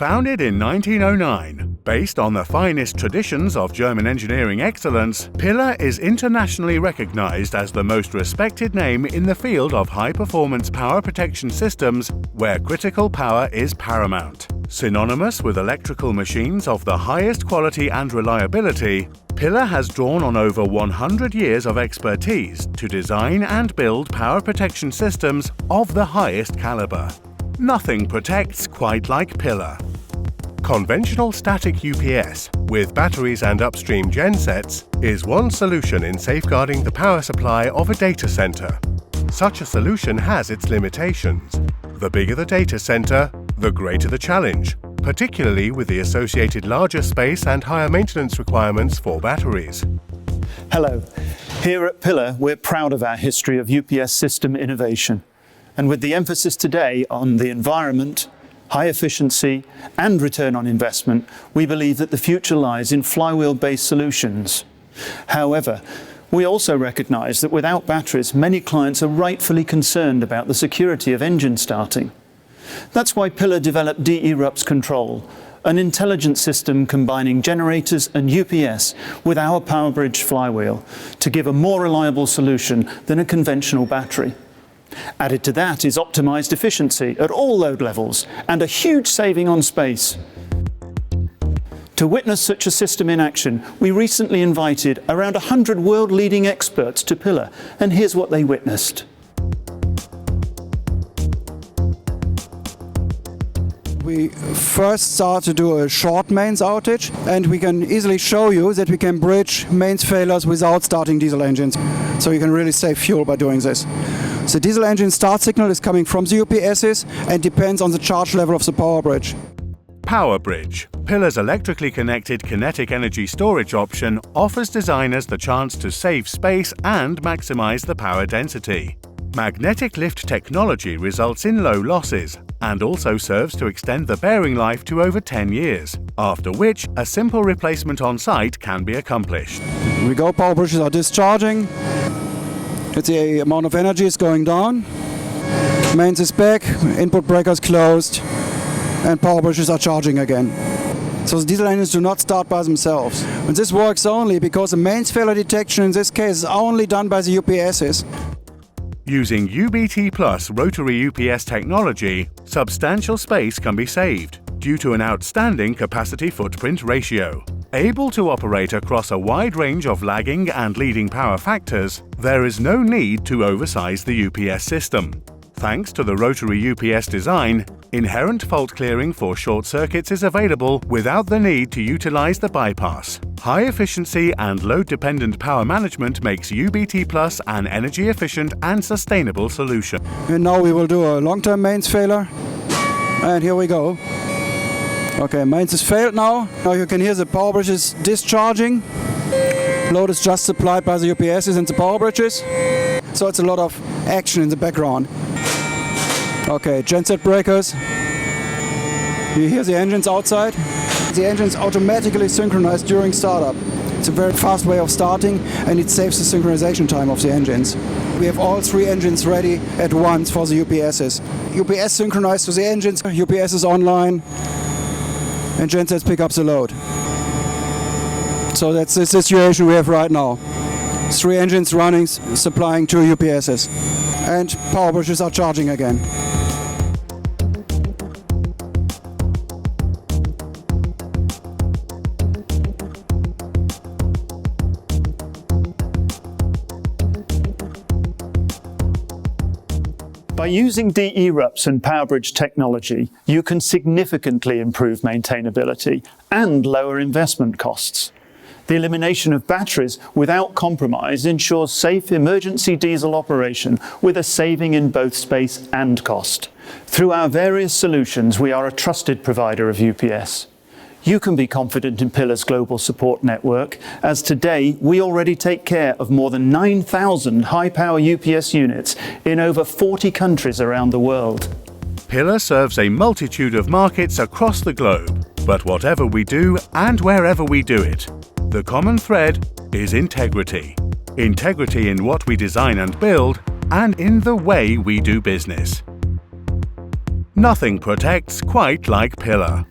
Founded in 1909, based on the finest traditions of German engineering excellence, Pillar is internationally recognized as the most respected name in the field of high-performance power protection systems where critical power is paramount. Synonymous with electrical machines of the highest quality and reliability, Pillar has drawn on over 100 years of expertise to design and build power protection systems of the highest caliber. Nothing protects quite like Pillar. Conventional static UPS, with batteries and upstream gensets, is one solution in safeguarding the power supply of a data center. Such a solution has its limitations. The bigger the data center, the greater the challenge, particularly with the associated larger space and higher maintenance requirements for batteries. Hello. Here at Pillar, we're proud of our history of UPS system innovation. And with the emphasis today on the environment, high efficiency and return on investment, we believe that the future lies in flywheel-based solutions. However, we also recognise that without batteries, many clients are rightfully concerned about the security of engine starting. That's why Pillar developed DeRUPS Control, an intelligent system combining generators and UPS with our PowerBridge flywheel to give a more reliable solution than a conventional battery. Added to that is optimised efficiency at all load levels and a huge saving on space. To witness such a system in action, we recently invited around 100 world-leading experts to Pillar, and here's what they witnessed. We first start to do a short mains outage, and we can easily show you that we can bridge mains failures without starting diesel engines. So you can really save fuel by doing this. The diesel engine start signal is coming from the UPSs and depends on the charge level of the PowerBridge. PowerBridge, Pillar's electrically connected kinetic energy storage option, offers designers the chance to save space and maximize the power density. Magnetic lift technology results in low losses and also serves to extend the bearing life to over 10 years, after which a simple replacement on site can be accomplished. We go, PowerBridges are discharging. The amount of energy is going down. Mains is back, input breakers closed, and PowerBridges are charging again. So the diesel engines do not start by themselves. And this works only because the mains failure detection in this case is only done by the UPSs. Using UBT Plus rotary UPS technology, substantial space can be saved due to an outstanding capacity footprint ratio. Able to operate across a wide range of lagging and leading power factors, there is no need to oversize the UPS system. Thanks to the rotary UPS design, inherent fault clearing for short circuits is available without the need to utilize the bypass. High efficiency and load-dependent power management makes UBT Plus an energy-efficient and sustainable solution. And now we will do a long-term mains failure. And here we go. Okay, mains is failed now. Now you can hear the PowerBridges discharging. Load is just supplied by the UPSs and the PowerBridges. So it's a lot of action in the background. Okay, genset breakers. You hear the engines outside. The engines automatically synchronize during startup. It's a very fast way of starting, and it saves the synchronization time of the engines. We have all three engines ready at once for the UPSs. UPS synchronized to the engines, UPS is online, and gensets pick up the load. So that's the situation we have right now. Three engines running, supplying two UPSs. And PowerBridges are charging again. By using DeRUPS and PowerBridge technology, you can significantly improve maintainability and lower investment costs. The elimination of batteries without compromise ensures safe emergency diesel operation with a saving in both space and cost. Through our various solutions, we are a trusted provider of UPS. You can be confident in Pillar's global support network, as today we already take care of more than 9,000 high-power UPS units in over 40 countries around the world. Pillar serves a multitude of markets across the globe, but whatever we do and wherever we do it, the common thread is integrity. Integrity in what we design and build, and in the way we do business. Nothing protects quite like Pillar.